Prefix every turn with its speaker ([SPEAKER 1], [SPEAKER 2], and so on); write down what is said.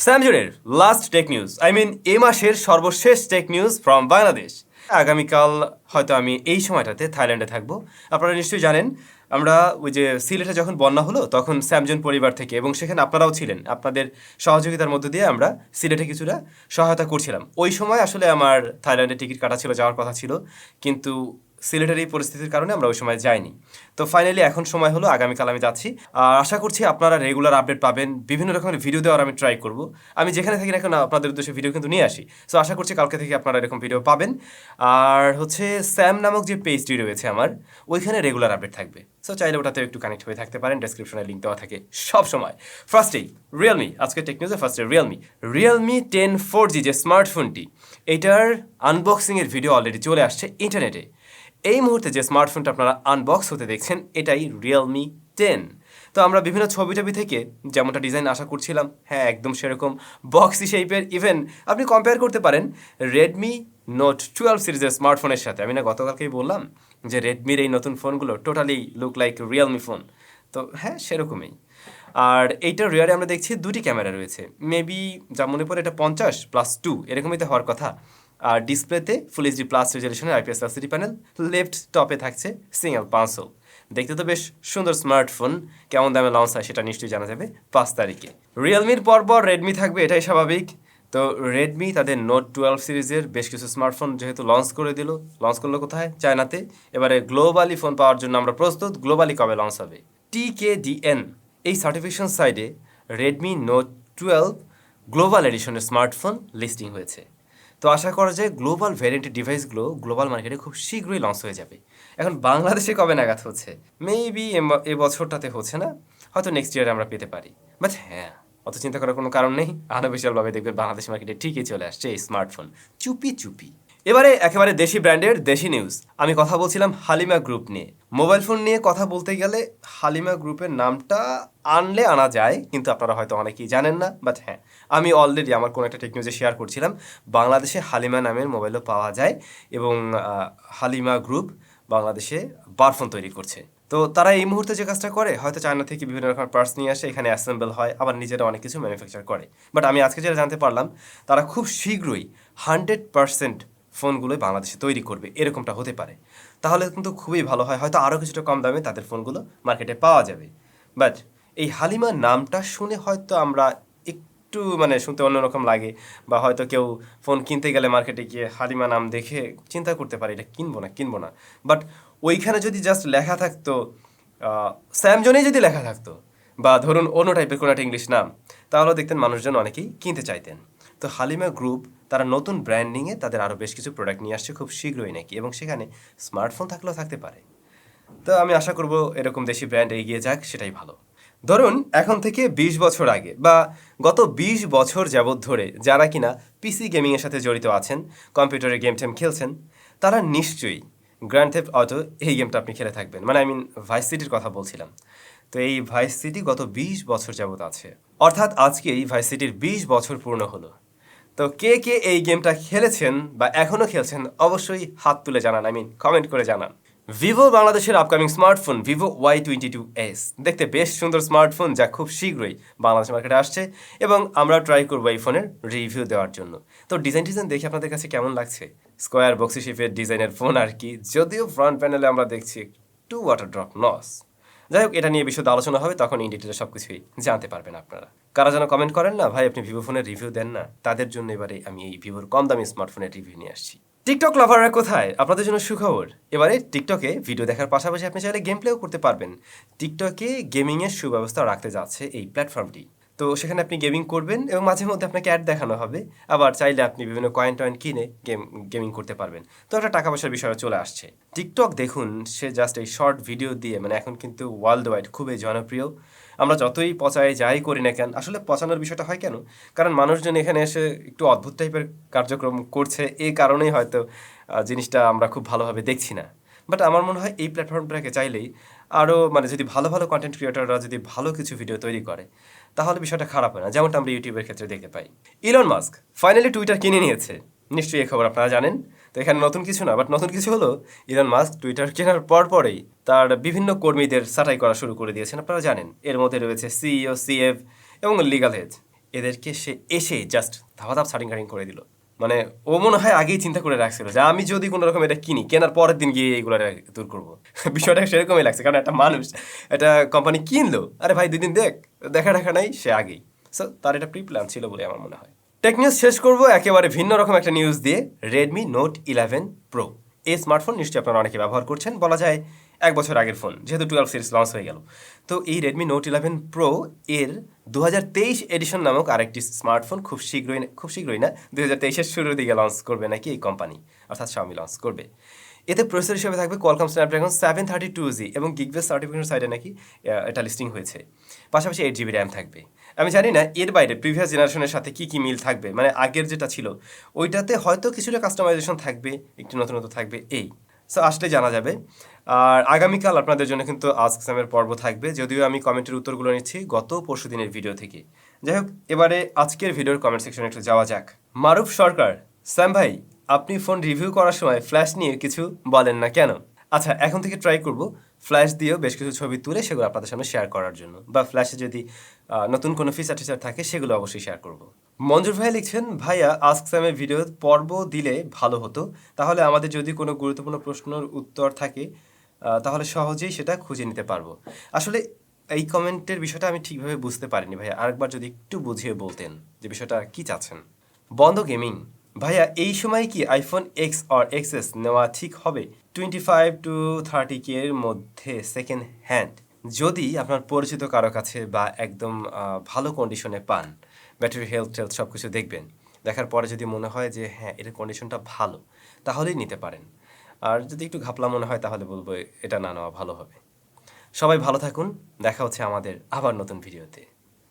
[SPEAKER 1] স্যামজনের last tech news এই মাসের সর্বশেষ টেক নিউজ ফ্রম বাংলাদেশ। আগামীকাল হয়তো আমি এই সময়টাতে থাইল্যান্ডে থাকবো। আপনারা নিশ্চয়ই জানেন আমরা ওই যে সিলেটে যখন বন্যা হলো তখন স্যামজন পরিবার থেকে, এবং সেখানে আপনারাও ছিলেন, আপনাদের সহযোগিতার মধ্য দিয়ে আমরা সিলেটে কিছুটা সহায়তা করছিলাম। ওই সময় আসলে আমার থাইল্যান্ডে টিকিট কাটা ছিল, যাওয়ার কথা ছিল, কিন্তু সিলেটের এই পরিস্থিতির কারণে আমরা ওই সময় যাইনি। তো ফাইনালি এখন সময় হলো, আগামীকাল আমি যাচ্ছি। আর আশা করছি আপনারা রেগুলার আপডেট পাবেন, বিভিন্ন রকমের ভিডিও দেওয়ার আমি ট্রাই করব। আমি যেখানে থাকি না এখন আপনাদের উদ্দেশ্যে ভিডিও কিন্তু নিয়ে আসি। সো আশা করছি কালকে থেকে আপনারা এরকম ভিডিও পাবেন। আর হচ্ছে স্যাম নামক যে পেজটি রয়েছে আমার, ওইখানে রেগুলার আপডেট থাকবে। সো চাইলে ওটাতে একটু কানেক্ট হয়ে থাকতে পারেন, ডেসক্রিপশনে লিঙ্ক দেওয়া থাকে সব সময়। ফার্স্টেই রিয়েলমি, আজকে টেক নিউজে ফার্স্টে রিয়েলমি 10 4G যে স্মার্টফোনটি, এইটার আনবক্সিংয়ের ভিডিও অলরেডি চলে আসছে ইন্টারনেটে। এই মুহূর্তে যে স্মার্টফোনটা আপনারা আনবক্স হতে দেখছেন, এটাই রিয়েলমি 10। তো আমরা বিভিন্ন ছবি টবি থেকে যেমনটা ডিজাইন আশা করছিলাম, হ্যাঁ একদম সেরকম বক্সি শেপের। ইভেন আপনি কম্পেয়ার করতে পারেন রেডমি নোট 12 সিরিজের স্মার্টফোনের সাথে। আমি না গতকালকেই বললাম যে রেডমির এই নতুন ফোনগুলো totally look like Realme phone. তো হ্যাঁ সেরকমই। আর এইটার রিয়ারে আমরা দেখছি দুটি ক্যামেরা রয়েছে। মেবি যা মনে পড়ে এটা 50+2 এরকমই তো হওয়ার কথা। আর ডিসপ্লেতে ফুল এইচডি প্লাস রেজলিউশনের আইপিএস এলসিডি প্যানেল, লেফট টপে থাকছে সিঙ্গেল পাঁচশো। দেখতে তো বেশ সুন্দর স্মার্টফোন। কেমন দামে লঞ্চ হয় সেটা নিশ্চয়ই জানা যাবে 5 তারিখে। রিয়েলমির পরপর রেডমি থাকবে, এটাই স্বাভাবিক। তো রেডমি তাদের নোট 12 সিরিজের বেশ কিছু স্মার্টফোন যেহেতু লঞ্চ করে দিল, লঞ্চ করলো কোথায়? চায়নাতে। এবারে গ্লোবালি ফোন পাওয়ার জন্য আমরা প্রস্তুত। গ্লোবালি কবে লঞ্চ হবে? TKDN এই সার্টিফিকেশন সাইটে রেডমি নোট 12 গ্লোবাল এডিশনের স্মার্টফোন লিস্টিং হয়েছে। তো আশা করা যায় গ্লোবাল ভ্যারিয়েন্টের ডিভাইসগুলো গ্লোবাল মার্কেটে খুব শীঘ্রই লঞ্চ হয়ে যাবে। এখন বাংলাদেশে কবে নাগাদ হচ্ছে? মেবি এ বছরটাতে হচ্ছে না, হয়তো নেক্সট ইয়ারে আমরা পেতে পারি। বাট হ্যাঁ, অত চিন্তা করার কোনো কারণ নেই। আনঅফিসিয়ালভাবে দেখবেন বাংলাদেশ মার্কেটে ঠিকই চলে আসছে এই স্মার্টফোন, চুপি চুপি। এবারে একেবারে দেশি ব্র্যান্ডের দেশি নিউজ। আমি কথা বলছিলাম হালিমা গ্রুপ নিয়ে। মোবাইল ফোন নিয়ে কথা বলতে গেলে হালিমা গ্রুপের নামটা আনলে আনা যায়, কিন্তু আপনারা হয়তো অনেকেই জানেন না। বাট হ্যাঁ, আমি অলরেডি আমার কোনো একটা টেক নিউজে শেয়ার করছিলাম, বাংলাদেশে হালিমা নামের মোবাইলও পাওয়া যায়, এবং হালিমা গ্রুপ বাংলাদেশে বারফোন তৈরি করছে। তো তারা এই মুহূর্তে যে কাজটা করে, হয়তো চায়না থেকে বিভিন্ন রকমের পার্টস নিয়ে আসে, এখানে অ্যাসেম্বল হয়, আবার নিজেরা অনেক কিছু ম্যানুফ্যাকচার করে। বাট আমি আজকে যেটা জানতে পারলাম, তারা খুব শীঘ্রই 100% ফোনগুলোই বাংলাদেশে তৈরি করবে, এরকমটা হতে পারে। তাহলে কিন্তু খুবই ভালো হয়, হয়তো আরও কিছুটা কম দামে তাদের ফোনগুলো মার্কেটে পাওয়া যাবে। বাট এই হালিমা নামটা শুনে হয়তো আমরা একটু শুনতে অন্যরকম লাগে, বা হয়তো কেউ ফোন কিনতে গেলে মার্কেটে গিয়ে হালিমা নাম দেখে চিন্তা করতে পারে এটা কিনবো না। বাট ওইখানে যদি জাস্ট লেখা থাকতো স্যামজনেই যদি লেখা থাকতো, বা ধরুন অন্য টাইপের কোনো একটা ইংলিশ নাম, তাহলে দেখতেন মানুষজন অনেকেই কিনতে চাইতেন। তো হালিমা গ্রুপ তারা নতুন ব্র্যান্ডিংয়ে তাদের আরও বেশ কিছু প্রোডাক্ট নিয়ে আসছে খুব শীঘ্রই নাকি, এবং সেখানে স্মার্টফোন থাকলেও থাকতে পারে। তো আমি আশা করব এরকম দেশি ব্র্যান্ড এগিয়ে যাক, সেটাই ভালো। ধরুন এখন থেকে 20 বছর আগে বা গত 20 বছর যাবৎ ধরে যারা কিনা পিসি গেমিংয়ের সাথে জড়িত আছেন, কম্পিউটারে গেম টেম খেলছেন, তারা নিশ্চয়ই গ্র্যান্ড থেফট অটো এই গেমটা আপনি খেলে থাকবেন। ভাইস সিটির কথা বলছিলাম। তো এই ভাইস সিটি গত 20 বছর যাবৎ আছে, অর্থাৎ আজকে এই ভাইস সিটির 20 বছর পূর্ণ হলো। তো কে কে এই গেমটা খেলেছেন বা এখনও খেলছেন, অবশ্যই হাত তুলে জানান, কমেন্ট করে জানান। ভিভো বাংলাদেশের আপকামিং স্মার্টফোন ভিভো Y22s দেখতে বেশ সুন্দর স্মার্টফোন, যা খুব শীঘ্রই বাংলাদেশ মার্কেটে আসছে, এবং আমরা ট্রাই করবো এই ফোনের রিভিউ দেওয়ার জন্য। তো ডিজাইন দেখে আপনাদের কাছে কেমন লাগছে? স্কোয়ার বক্সি শেপের ডিজাইনের ফোন আর কি, যদিও ফ্রন্ট প্যানেলে আমরা দেখছি একটু ওয়াটার ড্রপ লস। যাই হোক, এটা নিয়ে বিশদ আলোচনা হবে, তখন ইন ডিটেলে সব কিছুই জানতে পারবেন আপনারা। কারা যেন কমেন্ট করেন না, ভাই আপনি ভিভো ফোনের রিভিউ দেন না, তাদের জন্য এবারে আমি এই ভিভোর কম দামি স্মার্টফোনের রিভিউ নিয়ে আসছি। টিকটক লাভাররা কোথায়? আপনাদের জন্য সুখবর। এবারে টিকটকে ভিডিও দেখার পাশাপাশি আপনি চাইলে গেম প্লেও করতে পারবেন। টিকটকে গেমিংয়ের সুব্যবস্থা রাখতে যাচ্ছে এই প্ল্যাটফর্মটি। তো সেখানে আপনি গেমিং করবেন এবং মাঝে মধ্যে আপনাকে অ্যাড দেখানো হবে, আবার চাইলে আপনি বিভিন্ন কয়েন টয়েন কিনে গেমিং করতে পারবেন। তো একটা টাকা পয়সার বিষয় চলে আসছে। টিকটক দেখুন, সে জাস্ট এই শর্ট ভিডিও দিয়ে এখন কিন্তু ওয়ার্ল্ড ওয়াইড খুবই জনপ্রিয়। আমরা যতই পচাই যাই করি না কেন, আসলে পচানোর বিষয়টা হয় কেন? কারণ মানুষজন এখানে এসে একটু অদ্ভুত টাইপের কার্যক্রম করছে, এই কারণেই হয়তো জিনিসটা আমরা খুব ভালোভাবে দেখছি না। বাট আমার মনে হয় এই প্ল্যাটফর্মটাকে চাইলেই আরও যদি ভালো ভালো কন্টেন্ট ক্রিয়েটররা যদি ভালো কিছু ভিডিও তৈরি করে, তাহলে বিষয়টা খারাপ হয় না, যেমনটা আমরা ইউটিউবের ক্ষেত্রে দেখতে পাই। ইলন মাস্ক ফাইনালি টুইটার কিনে নিয়েছে, নিশ্চয়ই এই খবর আপনারা জানেন। তো এখানে নতুন কিছু না, বাট নতুন কিছু হলো ইলন মাস্ক টুইটার কেনার পরেই তার বিভিন্ন কর্মীদের ছাঁটাই করা শুরু করে দিয়েছেন। আপনারা জানেন এর মধ্যে রয়েছে সিইও, সিএফ এবং লিগাল হেড। এদেরকে সে এসে জাস্ট ধাপ সার্টিং কাটিং করে দিল। মানে ও মনে হয় আগেই চিন্তা করে রাখছিল যে আমি যদি কোনো রকম এটা কিনি, কেনার পরের দিন গিয়ে এইগুলো দূর করবো। বিষয়টা সেরকমই লাগছে, কারণ একটা মানুষ একটা কোম্পানি কিনলো, আরে ভাই 2 দিন দেখা নাই সে আগেই। সো তার এটা প্রি প্ল্যান ছিল বলে আমার মনে হয়। টেক নিউজ শেষ করবো একেবারে ভিন্ন রকম একটা নিউজ দিয়ে। Redmi Note 11 Pro, এই স্মার্টফোন নিশ্চয়ই আপনারা অনেকে ব্যবহার করছেন, বলা যায় 1 বছর আগের ফোন, যেহেতু 12 সিরিজ লঞ্চ হয়ে গেল। তো এই Redmi Note 11 Pro এর 2023 এডিশন নামক আরেকটি স্মার্টফোন খুব শীঘ্রই না 2023-এর শুরুর দিকে লঞ্চ করবে নাকি এই কোম্পানি, অর্থাৎ Xiaomi লঞ্চ করবে। এতে প্রসেসর হিসেবে থাকবে Qualcomm Snapdragon 732G এবং গিগবেস সার্টিফিকেশন সাইডে নাকি এটা লিস্টিং হয়েছে। পাশাপাশি 8GB র্যাম থাকবে। আমি জানি না এর বাইরে প্রিভিয়াস জেনারেশনের সাথে কি মিল থাকবে, মানে আগের যেটা ছিল ওইটাতে হয়তো কিছুটা কাস্টমাইজেশন থাকবে, একটু নতুনত্ব থাকবে এই। সো আসলে জানা যাবে। আর আগামীকাল আপনাদের জন্য কিন্তু আস্ক স্যামের পর্ব থাকবে, যদিও আমি কমেন্টের উত্তরগুলো নিচ্ছি গত পরশু দিনের ভিডিও থেকে। যাই হোক, এবারে আজকের ভিডিওর কমেন্ট সেকশনে একটু যাওয়া যাক। মারুফ সরকার, স্যাম ভাই আপনি ফোন রিভিউ করার সময় ফ্ল্যাশ নিয়ে কিছু বলেন না কেন? আচ্ছা, এখন থেকে ট্রাই করব ফ্ল্যাশ দিয়েও বেশ কিছু ছবি তুলে সেগুলো আপনাদের সামনে শেয়ার করার জন্য, বা ফ্ল্যাশে যদি নতুন কোনো ফিচার থাকে সেগুলো অবশ্যই শেয়ার করব। মঞ্জুর ভাই লিখছেন, ভাইয়া আস্ক স্যামের ভিডিও পর্ব দিলে ভালো হতো, তাহলে আমাদের যদি কোনো গুরুত্বপূর্ণ প্রশ্নের উত্তর থাকে তাহলে সহজেই সেটা খুঁজে নিতে পারবো। আসলে এই কমেন্টের বিষয়টা আমি ঠিকভাবে বুঝতে পারিনি ভাইয়া, আরেকবার যদি একটু বুঝিয়ে বলতেন যে বিষয়টা কি চাচ্ছেন। বন্ধ গেমিং, ভাইয়া এই সময় কি আইফোন এক্স অর এক্সএস নেওয়া ঠিক হবে? 25 to 30K এর মধ্যে সেকেন্ড হ্যান্ড, যদি আপনার পরিচিত কারো কাছে বা একদম ভালো কন্ডিশনে পান, ব্যাটারি হেলথ সব কিছু দেখবেন, দেখার পরে যদি মনে হয় যে হ্যাঁ এটার কন্ডিশনটা ভালো, তাহলেই নিতে পারেন। আর যদি একটু ঘাপলা মনে হয় তাহলে বলবো এটা না নেওয়া ভালো হবে। সবাই ভালো থাকুন, দেখা হচ্ছে আমাদের আবার নতুন ভিডিওতে।